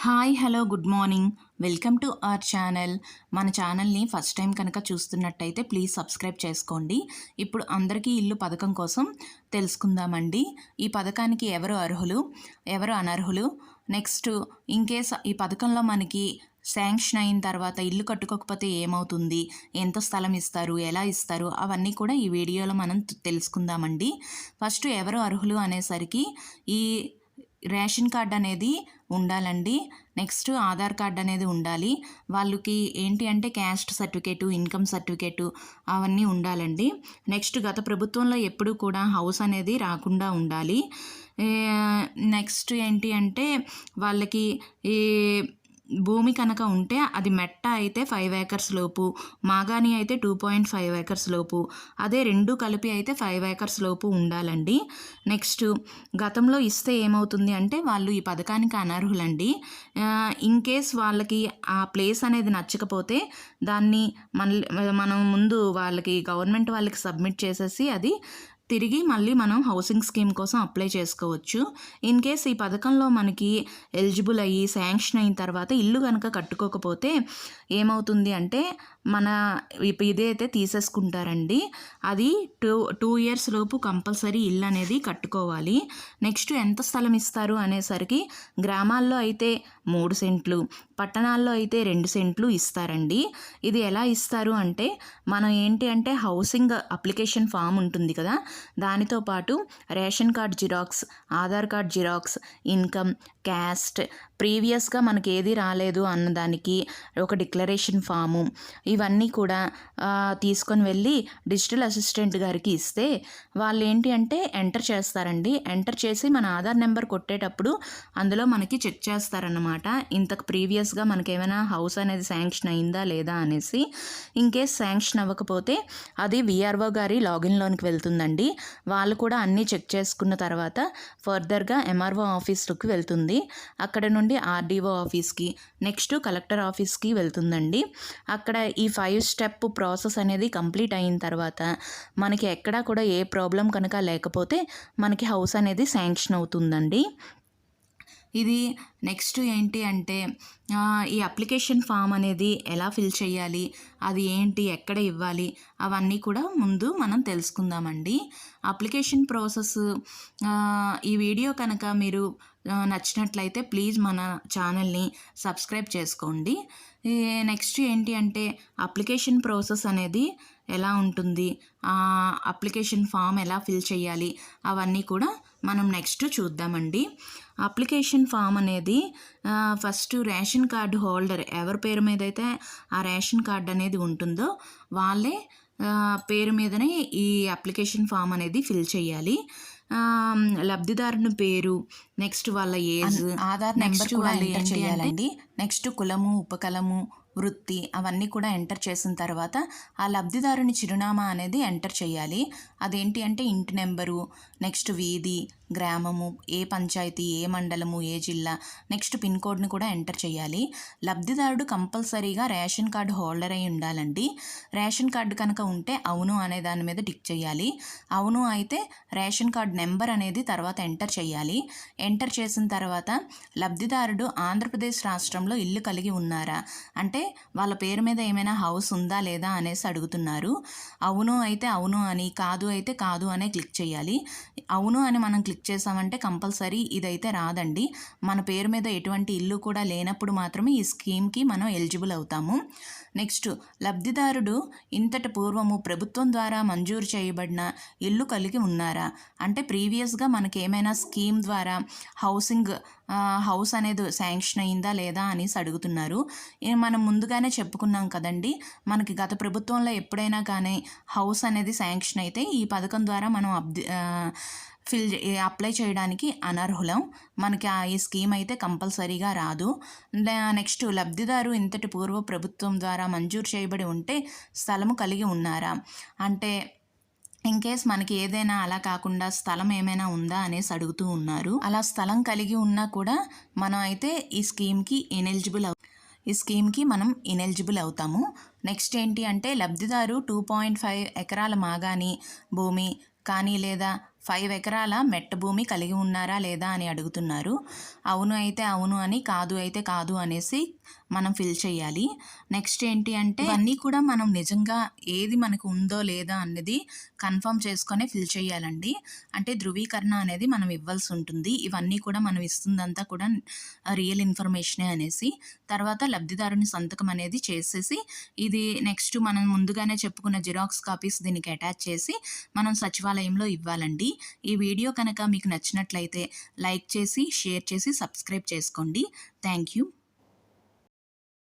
Hi hello good morning. Welcome to our channel. మన ఛానల్ని first time కనుక చూస్తున్నట్టయితే ప్లీజ్ సబ్స్క్రైబ్ చేసుకోండి. ఇప్పుడు అందరికీ ఇల్లు పథకం కోసం తెలుసుకుందామండి. ఈ పథకానికి ఎవరు అర్హులు, ఎవరు అనర్హులు, నెక్స్ట్ ఇన్కేస్ ఈ పథకంలో మనకి శాంక్షన్ అయిన తర్వాత ఇల్లు కట్టుకోకపోతే ఏమవుతుంది, ఎంత స్థలం ఇస్తారు, ఎలా ఇస్తారు, అవన్నీ కూడా ఈ వీడియోలో మనం తెలుసుకుందామండి. ఫస్ట్ ఎవరు అర్హులు అనేసరికి ఈ రేషన్ కార్డ్ అనేది ఉండాలండి. నెక్స్ట్ ఆధార్ కార్డ్ అనేది ఉండాలి. వాళ్ళకి ఏంటి అంటే క్యాస్ట్ సర్టిఫికేటు, ఇన్కమ్ సర్టిఫికేటు అవన్నీ ఉండాలండి. నెక్స్ట్ గత ప్రభుత్వంలో ఎప్పుడూ కూడా హౌస్ అనేది రాకుండా ఉండాలి. నెక్స్ట్ ఏంటి అంటే వాళ్ళకి ఈ భూమి కనుక ఉంటే అది మెట్ట అయితే 5 acres లోపు, మాగాని అయితే 2.5 acres లోపు, అదే రెండు కలిపి అయితే 5 acres లోపు ఉండాలండి. నెక్స్ట్ గతంలో ఇస్తే ఏమవుతుంది అంటే వాళ్ళు ఈ పథకానికి అనర్హులండి. ఇన్ కేస్ వాళ్ళకి ఆ ప్లేస్ అనేది నచ్చకపోతే దాన్ని మనం ముందు వాళ్ళకి గవర్నమెంట్ వాళ్ళకి సబ్మిట్ చేసేసి అది తిరిగి మళ్ళీ మనం హౌసింగ్ స్కీమ్ కోసం అప్లై చేసుకోవచ్చు. ఇన్ కేస్ ఈ పథకంలో మనకి ఎలిజిబుల్ అయ్యి శాంక్షన్ అయిన తర్వాత ఇల్లు కనుక కట్టుకోకపోతే ఏమవుతుంది అంటే మన ఇదైతే తీసేసుకుంటారండి. అది 2 years లోపు కంపల్సరీ ఇల్లు అనేది కట్టుకోవాలి. నెక్స్ట్ ఎంత స్థలం ఇస్తారు అనేసరికి గ్రామాల్లో అయితే 3 సెంట్లు, పట్టణాల్లో అయితే 2 సెంట్లు ఇస్తారండి. ఇది ఎలా ఇస్తారు అంటే మనం ఏంటి అంటే హౌసింగ్ అప్లికేషన్ ఫామ్ ఉంటుంది కదా, దానితో పాటు ration card xerox, Aadhaar card xerox, income, caste, ప్రీవియస్గా మనకి ఏది రాలేదు అన్నదానికి ఒక డిక్లరేషన్ ఫాము, ఇవన్నీ కూడా తీసుకొని వెళ్ళి డిజిటల్ అసిస్టెంట్ గారికి ఇస్తే వాళ్ళు ఏంటి అంటే ఎంటర్ చేస్తారండి. ఎంటర్ చేసి మన ఆధార్ నెంబర్ కొట్టేటప్పుడు అందులో మనకి చెక్ చేస్తారన్నమాట, ఇంతకు ప్రీవియస్గా మనకి ఏమైనా హౌస్ అనేది శాంక్షన్ అయిందా లేదా అనేసి. ఇన్కేస్ శాంక్షన్ అవ్వకపోతే అది విఆర్ఓ గారి లాగిన్లోనికి వెళ్తుందండి. వాళ్ళు కూడా అన్నీ చెక్ చేసుకున్న తర్వాత ఫర్దర్గా ఎంఆర్ఓ ఆఫీస్కి వెళ్తుంది. అక్కడ నుండి ఆర్డీఓ ఆఫీస్కి, నెక్స్ట్ కలెక్టర్ ఆఫీస్కి వెళ్తుందండి. అక్కడ ఈ 5 step ప్రాసెస్ అనేది కంప్లీట్ అయిన తర్వాత మనకి ఎక్కడా కూడా ఏ ప్రాబ్లం కనుక లేకపోతే మనకి హౌస్ అనేది శాంక్షన్ అవుతుందండి. ఇది నెక్స్ట్ ఏంటి అంటే ఈ అప్లికేషన్ ఫామ్ అనేది ఎలా ఫిల్ చేయాలి, అది ఏంటి, ఎక్కడ ఇవ్వాలి, అవన్నీ కూడా ముందు మనం తెలుసుకుందామండి. అప్లికేషన్ ప్రాసెస్ ఈ వీడియో కనుక మీరు నచ్చినట్లయితే ప్లీజ్ మన ఛానల్ని సబ్స్క్రైబ్ చేసుకోండి. నెక్స్ట్ ఏంటి అంటే అప్లికేషన్ ప్రాసెస్ అనేది ఎలా ఉంటుంది, అప్లికేషన్ ఫామ్ ఎలా ఫిల్ చేయాలి, అవన్నీ కూడా మనం నెక్స్ట్ చూద్దామండి. అప్లికేషన్ ఫామ్ అనేది ఫస్ట్ రేషన్ కార్డు హోల్డర్ ఎవరి పేరు మీద అయితే ఆ రేషన్ కార్డు అనేది ఉంటుందో వాళ్ళే పేరు మీదనే ఈ అప్లికేషన్ ఫామ్ అనేది ఫిల్ చేయాలి. లబ్ధిదారుని పేరు, నెక్స్ట్ వాళ్ళ ఏజ్, ఆధార్ నెంబర్ కూడా ఎంటర్ చేయాలండి. నెక్స్ట్ కులము, ఉపకులము, వృత్తి అవన్నీ కూడా ఎంటర్ చేసిన తర్వాత ఆ లబ్ధిదారుని చిరునామా అనేది ఎంటర్ చేయాలి. అదేంటి అంటే ఇంటి నెంబరు, నెక్స్ట్ వీధి, గ్రామము, ఏ పంచాయతీ, ఏ మండలము, ఏ జిల్లా, నెక్స్ట్ పిన్ కోడ్ని కూడా ఎంటర్ చేయాలి. లబ్ధిదారుడు కంపల్సరీగా రేషన్ కార్డు హోల్డర్ అయి ఉండాలండి. రేషన్ కార్డు కనుక ఉంటే అవును అనే దాని మీద టిక్ చేయాలి. అవును అయితే రేషన్ కార్డు నెంబర్ అనేది తర్వాత ఎంటర్ చేయాలి. ఎంటర్ చేసిన తర్వాత లబ్ధిదారుడు ఆంధ్రప్రదేశ్ రాష్ట్రంలో ఇల్లు కలిగి ఉన్నారా అంటే వాళ్ళ పేరు మీద ఏమైనా హౌస్ ఉందా లేదా అనేసి అడుగుతున్నారు. అవును అయితే అవును అని, కాదు అయితే కాదు అనే క్లిక్ చేయాలి. అవును అని మనం క్లిక్ చేసామంటే కంపల్సరీ ఇదైతే రాదండి. మన పేరు మీద ఎటువంటి ఇల్లు కూడా లేనప్పుడు మాత్రమే ఈ స్కీమ్కి మనం ఎలిజిబుల్ అవుతాము. నెక్స్ట్ లబ్ధిదారుడు ఇంతటి పూర్వము ప్రభుత్వం ద్వారా మంజూరు చేయబడిన ఇల్లు కలిగి ఉన్నారా అంటే ప్రీవియస్గా మనకి ఏమైనా స్కీమ్ ద్వారా హౌస్ అనేది శాంక్షన్ అయిందా లేదా అనేసి అడుగుతున్నారు. మనం ముందుగానే చెప్పుకున్నాం కదండి, మనకి గత ప్రభుత్వంలో ఎప్పుడైనా కానీ హౌస్ అనేది శాంక్షన్ అయితే ఈ పథకం ద్వారా మనం అప్లై చేయడానికి అనర్హులం. మనకి ఈ స్కీమ్ అయితే కంపల్సరీగా రాదు. నెక్స్ట్ లబ్ధిదారు ఇంతటి పూర్వ ప్రభుత్వం ద్వారా మంజూరు చేయబడి ఉంటే స్థలము కలిగి ఉన్నారా అంటే ఇన్కేస్ మనకి ఏదైనా అలా కాకుండా స్థలం ఏమైనా ఉందా అనేసి అడుగుతూ ఉన్నారు. అలా స్థలం కలిగి ఉన్నా కూడా మనం అయితే ఈ స్కీమ్కి మనం ఇనెలిజిబుల్ అవుతాము. నెక్స్ట్ ఏంటి అంటే లబ్ధిదారు 2.5 ఎకరాల మాగాని భూమి కానీ లేదా 5 ఎకరాల మెట్ట భూమి కలిగి ఉన్నారా లేదా అని అడుగుతున్నారు. అవును అయితే అవును అని, కాదు అయితే కాదు అనేసి మనం ఫిల్ చేయాలి. నెక్స్ట్ ఏంటి అంటే ఇవన్నీ కూడా మనం నిజంగా ఏది మనకు ఉందో లేదా అన్నది కన్ఫర్మ్ చేసుకొనే ఫిల్ చేయాలండి. అంటే ధృవీకరణ అనేది మనం ఇవ్వాల్సి ఉంటుంది. ఇవన్నీ కూడా మనం ఇస్తుందంతా కూడా రియల్ ఇన్ఫర్మేషనే అనేసి. తర్వాత లబ్ధిదారుని సంతకం అనేది చేసేసి ఇది నెక్స్ట్ మనం ముందుగానే చెప్పుకున్న జిరాక్స్ కాపీస్ దీనికి అటాచ్ చేసి మనం సచివాలయంలో ఇవ్వాలండి. ఈ వీడియో కనుక మీకు నచ్చినట్లయితే లైక్ చేసి, షేర్ చేసి, సబ్స్క్రైబ్ చేసుకోండి. Thank you.